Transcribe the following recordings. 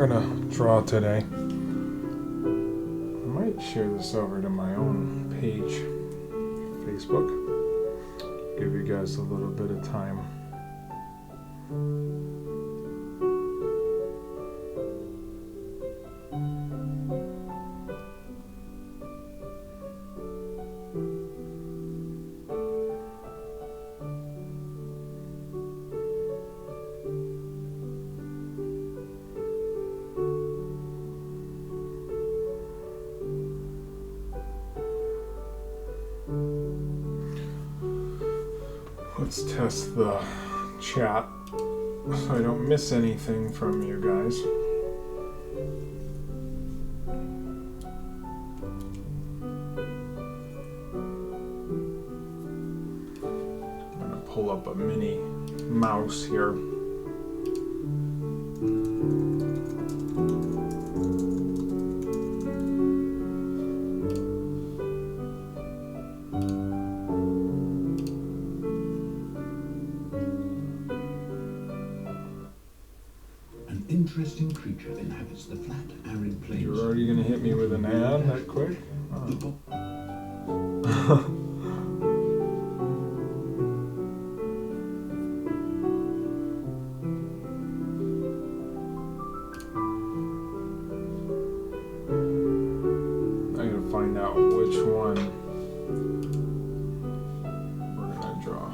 gonna draw today. I might share this over to my own page, Facebook. Give you guys a little bit of time. Let's test the chat so I don't miss anything from you guys. I'm gonna pull up a Minnie Mouse here. Interesting creature inhabits the flat, arid plains. You're already going to hit me with an ad that quick? Oh. I got to find out which one we're going to draw.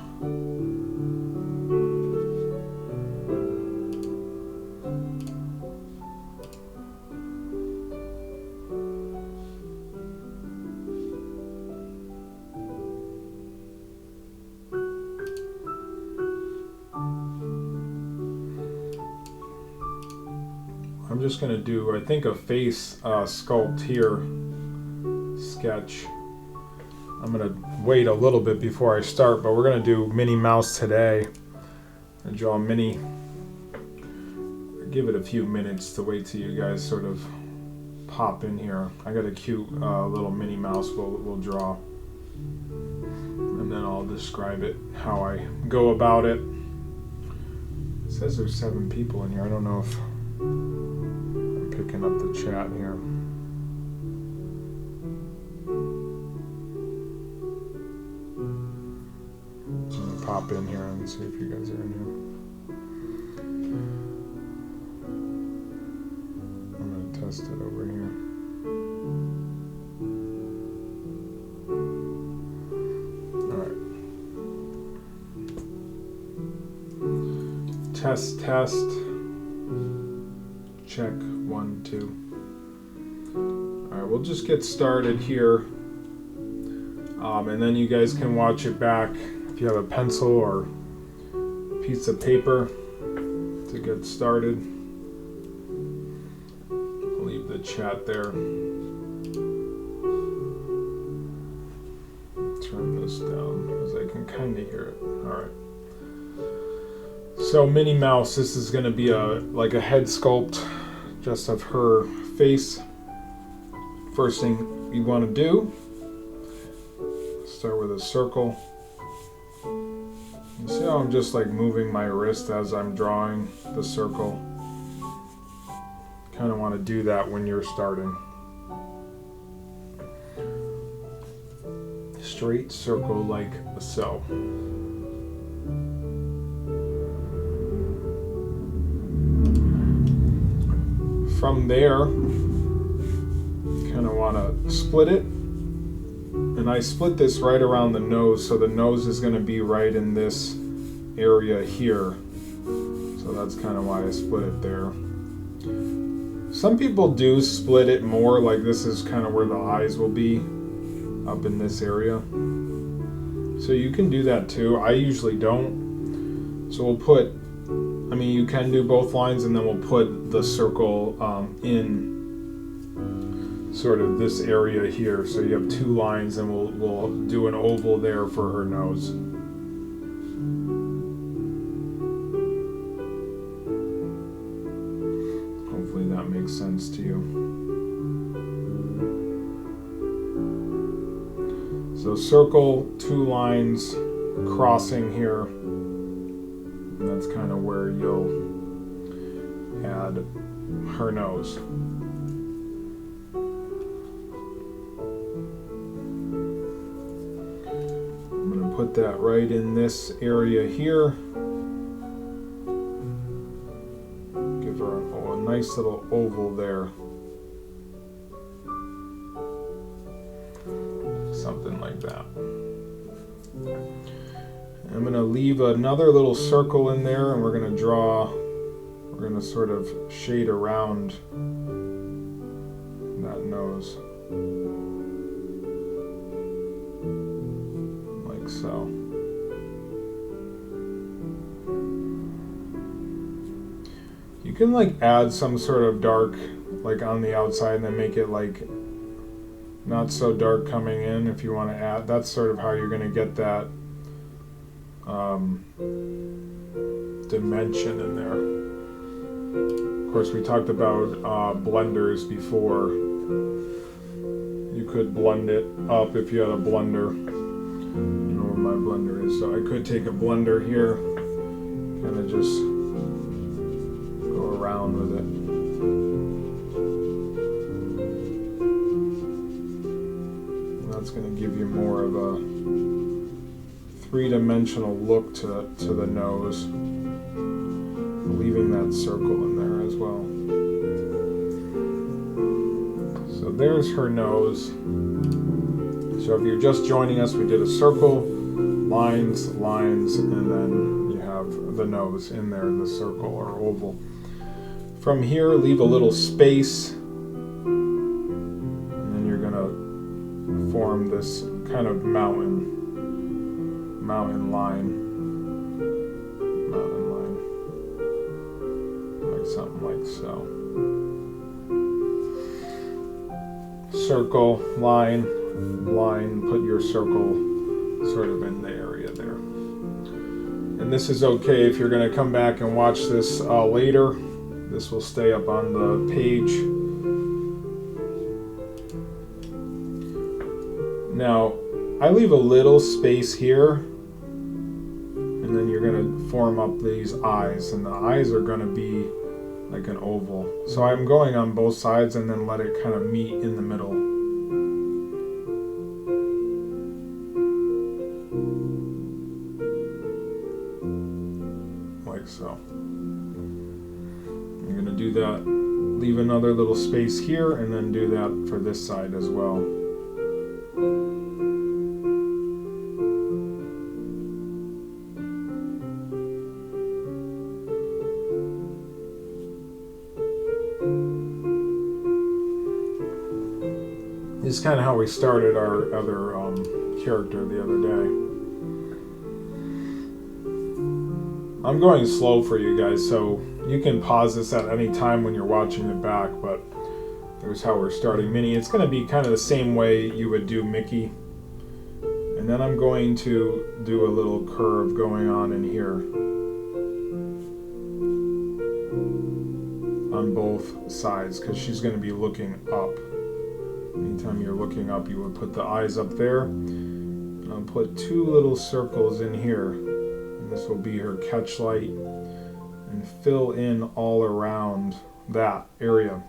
I'm just going to do, I think, a face sculpt here, sketch. I'm going to wait a little bit before I start, but we're going to do Minnie Mouse today. And draw Minnie. Give it a few minutes to wait till you guys sort of pop in here. I got a cute little Minnie Mouse we'll draw. And then I'll describe it, how I go about it. It says there's 7 people in here. I don't know if picking up the chat here. I'm gonna pop in here and see if you guys are in here. I'm gonna test it over here. All right. Test. Check 1, 2. All right, we'll just get started here, and then you guys can watch it back if you have a pencil or a piece of paper to get started. I'll leave the chat there. Turn this down because I can kind of hear it. All right. So Minnie Mouse, this is going to be like a head sculpt just of her face. First thing you want to do, start with a circle. You see how I'm just like moving my wrist as I'm drawing the circle? Kind of want to do that when you're starting. Straight circle like so. From there, kind of want to split it, and I split this right around the nose, so the nose is going to be right in this area here, so that's kind of why I split it there. Some people do split it more, like this is kind of where the eyes will be, up in this area, so you can do that too. I usually don't, so we'll put, I mean, you can do both lines, and then we'll put the circle in sort of this area here. So you have 2 lines, and we'll do an oval there for her nose. Hopefully that makes sense to you. So circle, 2 lines, crossing here. And that's kind of where you'll add her nose. I'm going to put that right in this area here. Give her a nice little oval there. Something like that. I'm going to leave another little circle in there, and we're going to sort of shade around that nose. Like so. You can like add some sort of dark like on the outside and then make it like not so dark coming in if you want to add. That's sort of how you're going to get that dimension in there. Of course, we talked about blenders before. You could blend it up if you had a blender. You know where my blender is, so I could take a blender here, kind of just go around with it. That's going to give you more of a three-dimensional look to the nose, leaving that circle in there as well. So there's her nose. So if you're just joining us, we did a circle, lines, and then you have the nose in there, the circle or oval. From here, leave a little space, and then you're going to form this kind of mountain line, like something like so. Circle, line, put your circle sort of in the area there. And this is okay if you're going to come back and watch this later. This will stay up on the page. Now, I leave a little space here, and then you're going to form up these eyes, and the eyes are going to be like an oval. So I'm going on both sides and then let it kind of meet in the middle. Like so. You're going to do that, leave another little space here, and then do that for this side as well. This is kind of how we started our other character the other day. I'm going slow for you guys, so you can pause this at any time when you're watching it back, but there's how we're starting Minnie. It's going to be kind of the same way you would do Mickey. And then I'm going to do a little curve going on in here on both sides, because she's going to be looking up. Anytime you're looking up, you would put the eyes up there. And I'll put two little circles in here. And this will be her catch light. And fill in all around that area.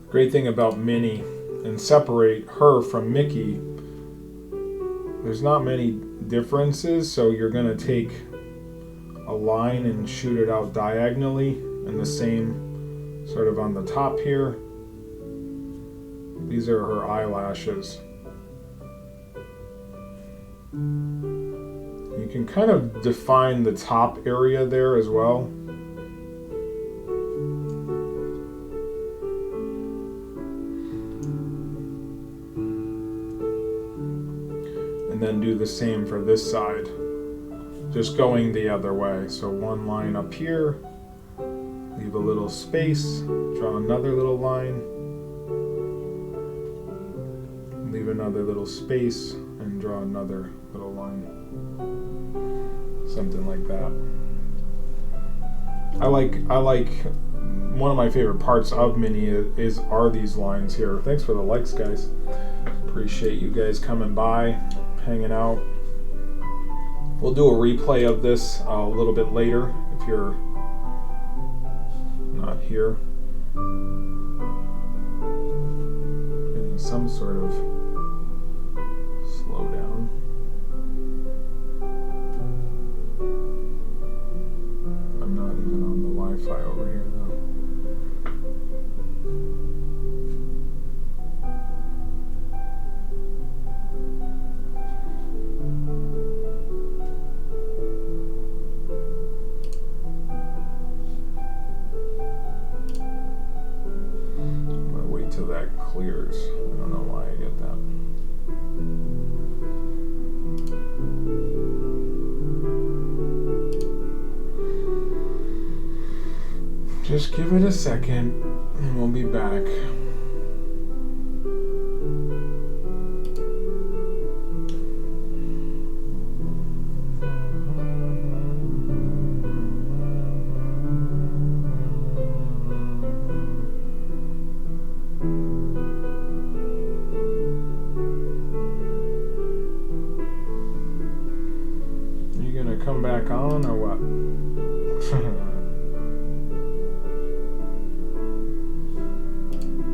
Great thing about Minnie, and separate her from Mickey, there's not many differences, so you're going to take a line and shoot it out diagonally, and the same sort of on the top here. These are her eyelashes. You can kind of define the top area there as well. And then do the same for this side, just going the other way. So one line up here, leave a little space, draw another little line, leave another little space, and draw another little line. Something like that. I like one of my favorite parts of Minnie are these lines here. Thanks for the likes, guys. Appreciate you guys coming by, hanging out. We'll do a replay of this a little bit later if you're not here. Getting some sort of slowdown. I'm not even on the Wi-Fi over here though. Clears. I don't know why I get that. Just give it a second and we'll be back. Come back on or what?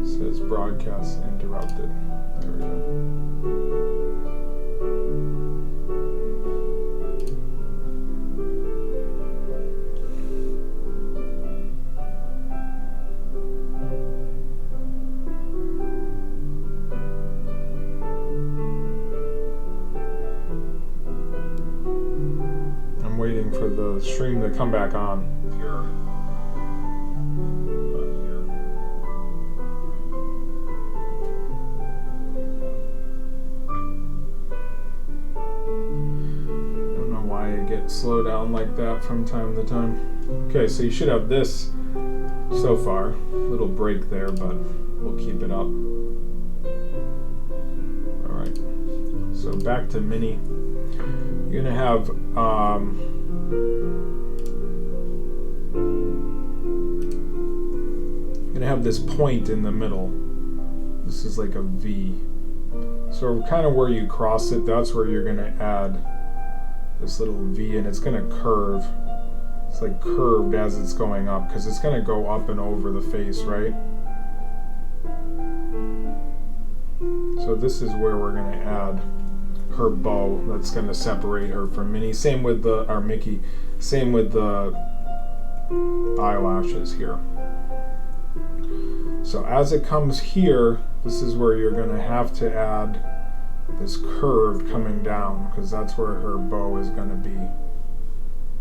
Says broadcast interrupted. There we go. For the stream to come back on. Here. I don't know why I get slowed down like that from time to time. Okay, so you should have this so far. Little break there, but we'll keep it up. Alright. So back to Minnie. You're gonna have this point in the middle. This is like a V. So kind of where you cross it, that's where you're gonna add this little V, and it's gonna curve. It's like curved as it's going up because it's gonna go up and over the face, right? So this is where we're gonna add her bow that's going to separate her from Minnie. Same with Mickey. Same with the eyelashes here. So as it comes here, this is where you're going to have to add this curve coming down because that's where her bow is going to be.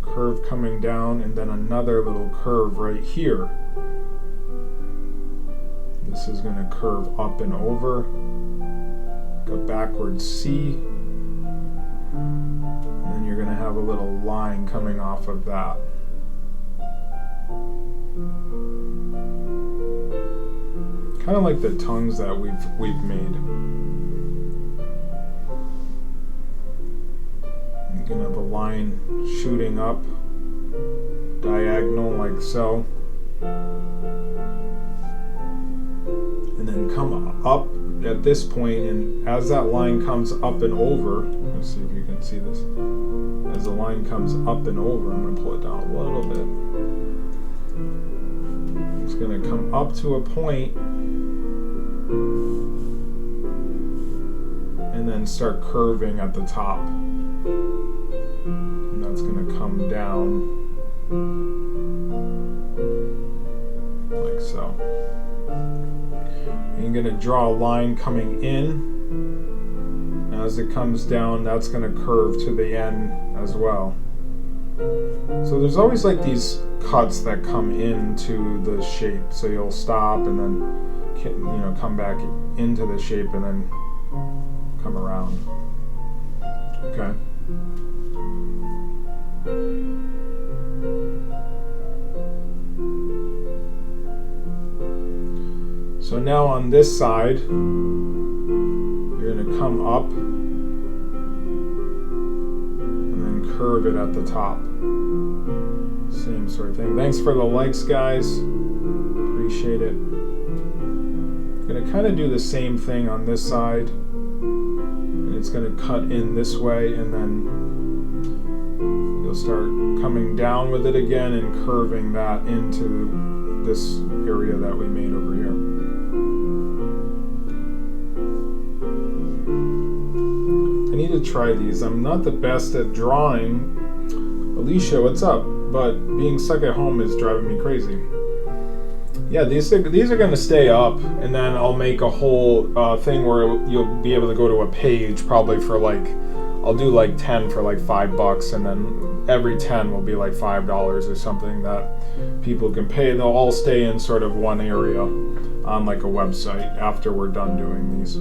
Curve coming down and then another little curve right here. This is going to curve up and over. Like a backward C. And then you're going to have a little line coming off of that. Kind of like the tongues that we've made. You can have a line shooting up, diagonal like so. And then come up at this point, and as that line comes up and over, let's see if you can see this. As the line comes up and over, I'm going to pull it down a little bit. It's going to come up to a point and then start curving at the top. And that's going to come down like so. You're going to draw a line coming in. As it comes down, that's going to curve to the end as well. So there's always like these cuts that come into the shape. So you'll stop and then come back into the shape and then come around. Okay. So now on this side, you're going to come up and then curve it at the top. Same sort of thing. Thanks for the likes, guys. reshade it. I'm going to kind of do the same thing on this side. And it's going to cut in this way, and then you'll start coming down with it again and curving that into this area that we made over here. I need to try these. I'm not the best at drawing. Alicia, what's up? But being stuck at home is driving me crazy. Yeah, these are going to stay up, and then I'll make a whole thing where you'll be able to go to a page probably for like, I'll do like 10 for like $5, and then every 10 will be like $5 or something that people can pay. They'll all stay in sort of one area on like a website after we're done doing these.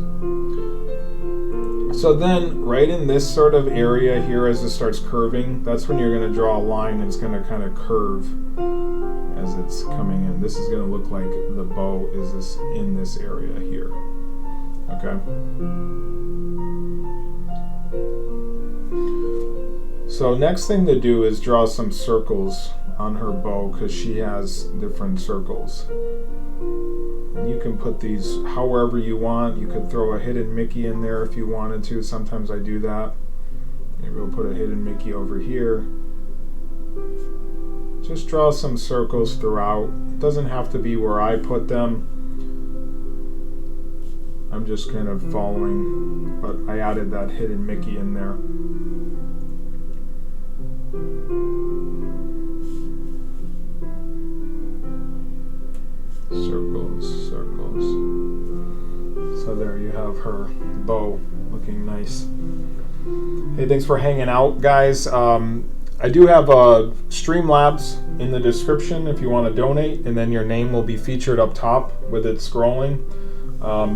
So then right in this sort of area here, as it starts curving, that's when you're going to draw a line, and it's going to kind of curve as it's coming in. This is going to look like the bow is this in this area here. Okay. So next thing to do is draw some circles on her bow, because she has different circles. And you can put these however you want. You could throw a hidden Mickey in there if you wanted to. Sometimes I do that. Maybe we'll put a hidden Mickey over here. Just draw some circles throughout. It doesn't have to be where I put them. I'm just kind of following, but I added that hidden Mickey in there. Circles, circles. So there you have her bow looking nice. Hey, thanks for hanging out, guys. I do have Streamlabs in the description if you want to donate, and then your name will be featured up top with it scrolling.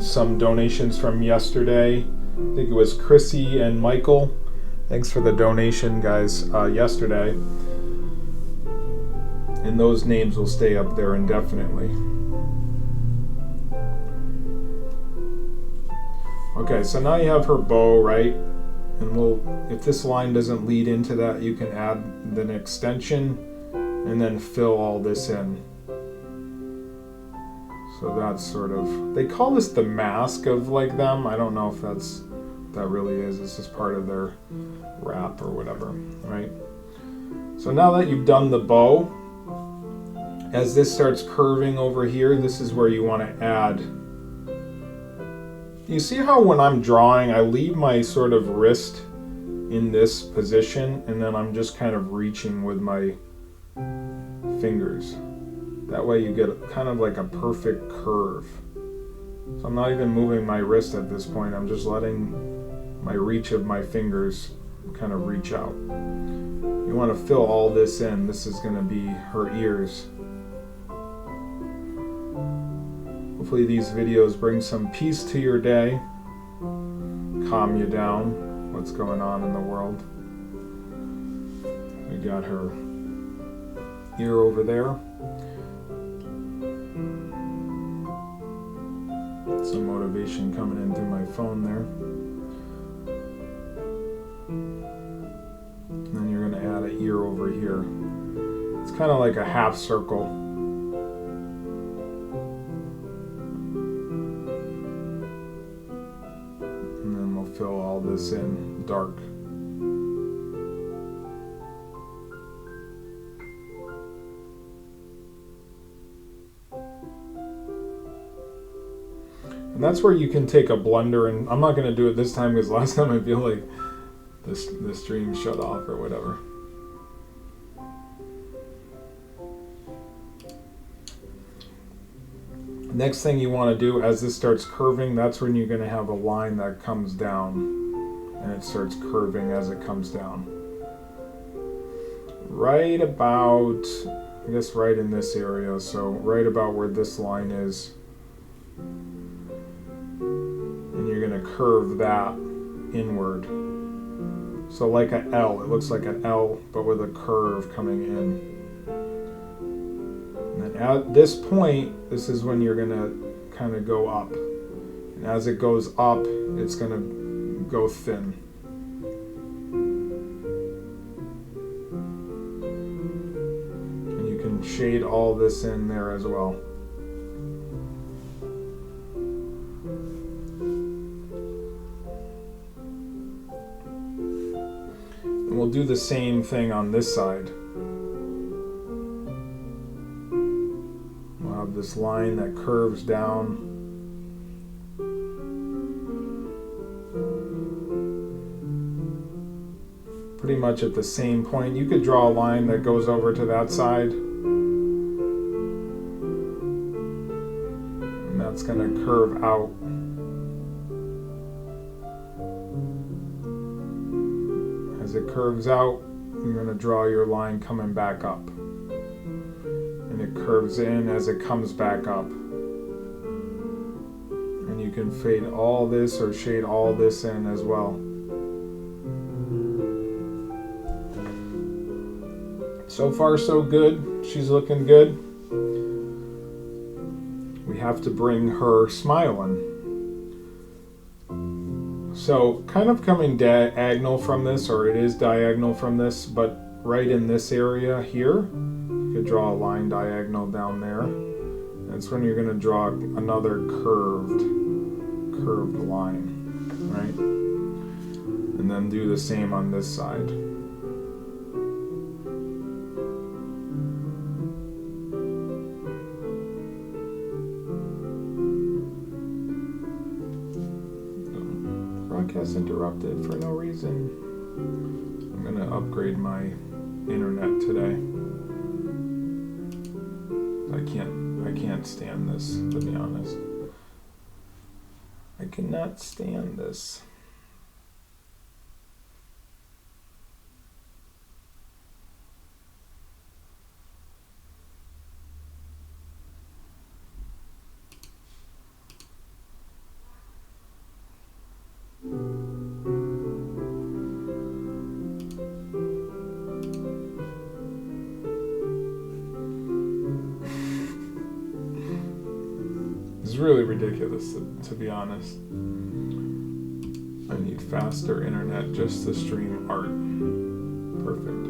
Some donations from yesterday. I think it was Chrissy and Michael. Thanks for the donation, guys, yesterday. And those names will stay up there indefinitely. Okay, so now you have her bow, right? And if this line doesn't lead into that, you can add an extension and then fill all this in. So that's sort of, they call this the mask of like them. I don't know if that really is. It's just part of their wrap or whatever, right? So now that you've done the bow, as this starts curving over here, this is where you want to add. You see how when I'm drawing, I leave my sort of wrist in this position, and then I'm just kind of reaching with my fingers. That way you get kind of like a perfect curve. So I'm not even moving my wrist at this point. I'm just letting my reach of my fingers kind of reach out. You want to fill all this in. This is going to be her ears. Hopefully these videos bring some peace to your day, calm you down, what's going on in the world. We got her ear over there. Some motivation coming in through my phone there. And then you're going to add an ear over here. It's kind of like a half circle. Fill all this in dark. And that's where you can take a blender, and I'm not going to do it this time because last time I feel like the stream shut off or whatever. Next thing you want to do as this starts curving, that's when you're going to have a line that comes down, and it starts curving as it comes down. Right about, I guess right in this area, so right about where this line is. And you're going to curve that inward. So like an L, it looks like an L, but with a curve coming in. And at this point, this is when you're going to kind of go up. And as it goes up, it's going to go thin. And you can shade all this in there as well. And we'll do the same thing on this side. We'll have this line that curves down. Pretty much at the same point. You could draw a line that goes over to that side. And that's going to curve out. As it curves out, you're going to draw your line coming back up. And it curves in as it comes back up. And you can fade all this or shade all this in as well. So far, so good. She's looking good. We have to bring her smile in. So, kind of coming diagonal from this, or it is diagonal from this, but right in this area here, you could draw a line diagonal down there. That's when you're going to draw another curved line, right? And then do the same on this side. Broadcast interrupted for no reason. I'm going to upgrade my internet today. I can't stand this, to be honest. I cannot stand this. It's really ridiculous, to be honest. I need faster internet just to stream art. Perfect.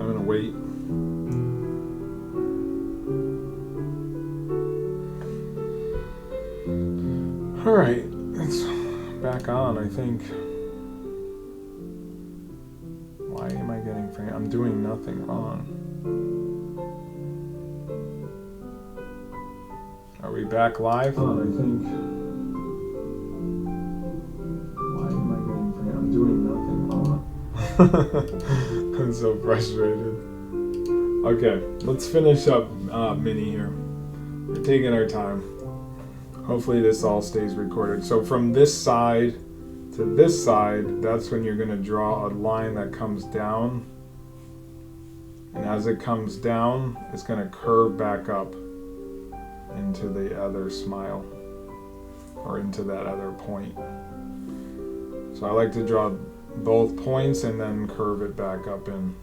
I'm gonna wait. All right, it's back on, I think. Why am I getting frame? I'm doing nothing wrong. Are we back live? On, I think. Why am I getting frame? I'm doing nothing wrong. I'm so frustrated. Okay, let's finish up Minnie here. We're taking our time. Hopefully this all stays recorded. So from this side to this side, that's when you're going to draw a line that comes down. And as it comes down, it's going to curve back up into the other smile, or into that other point. So I like to draw both points and then curve it back up in.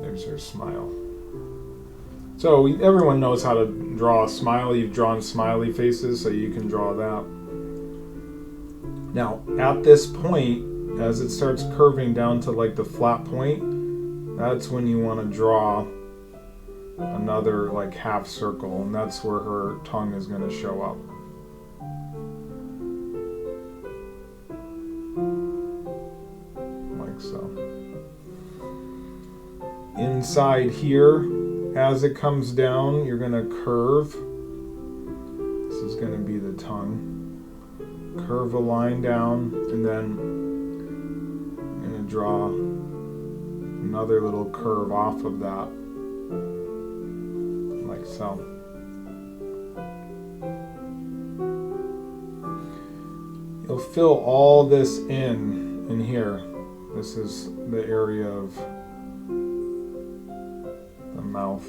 There's her smile. So everyone knows how to draw a smile. You've drawn smiley faces, so you can draw that. Now, at this point, as it starts curving down to like the flat point, that's when you want to draw another like half circle, and that's where her tongue is going to show up. Like so. Inside here, as it comes down, you're going to curve. This is going to be the tongue. Curve a line down, and then I'm going to draw another little curve off of that, like so. You'll fill all this in here. This is the area of the mouth.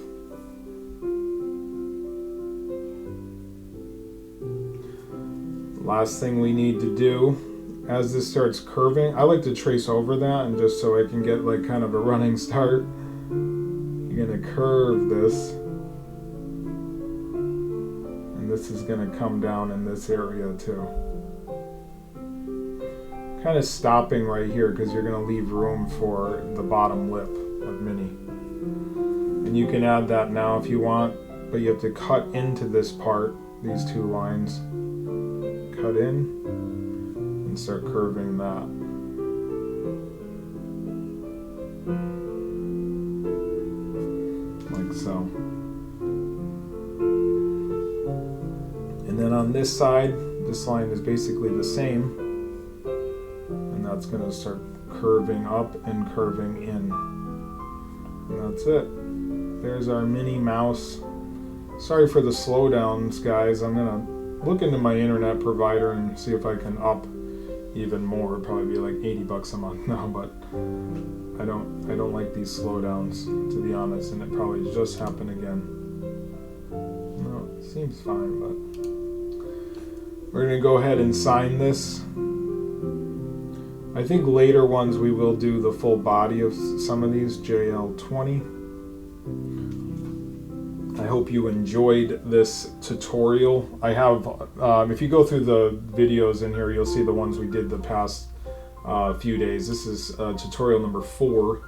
Last thing we need to do, as this starts curving, I like to trace over that, and just so I can get like kind of a running start. You're gonna curve this, and this is gonna come down in this area too. Kind of stopping right here because you're gonna leave room for the bottom lip of Minnie. And you can add that now if you want, but you have to cut into this part, these two lines. cut in and start curving that. Like so. And then on this side, this line is basically the same. And that's going to start curving up and curving in. And that's it. There's our Minnie Mouse. Sorry for the slowdowns, guys. I'm going to look into my internet provider and see if I can up even more. It'd probably be like $80 a month now, but I don't like these slowdowns, to be honest, and it probably just happened again. No, it seems fine, but we're going to go ahead and sign this. I think later ones we will do the full body of some of these, JL20. I hope you enjoyed this tutorial. I have, if you go through the videos in here, you'll see the ones we did the past few days. This is tutorial number 4.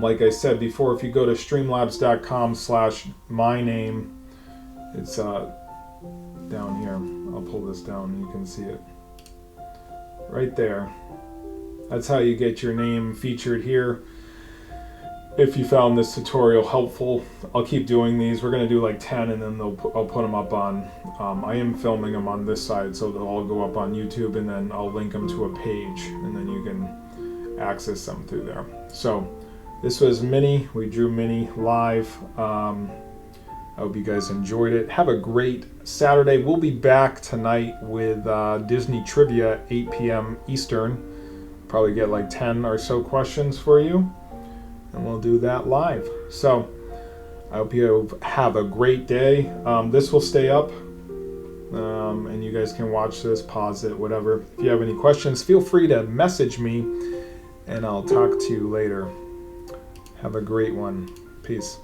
Like I said before, if you go to streamlabs.com/myname, it's down here. I'll pull this down, you can see it right there. That's how you get your name featured here. If you found this tutorial helpful, I'll keep doing these. We're going to do like 10 and then I'll put them up on, I am filming them on this side, so they'll all go up on YouTube, and then I'll link them to a page, and then you can access them through there. So this was Minnie. We drew Minnie live. I hope you guys enjoyed it. Have a great Saturday. We'll be back tonight with Disney Trivia, 8 p.m. Eastern. Probably get like 10 or so questions for you, and we'll do that live. So I hope you have a great day. This will stay up, and you guys can watch this, pause it, whatever. If you have any questions, feel free to message me, and I'll talk to you later. Have a great one. Peace.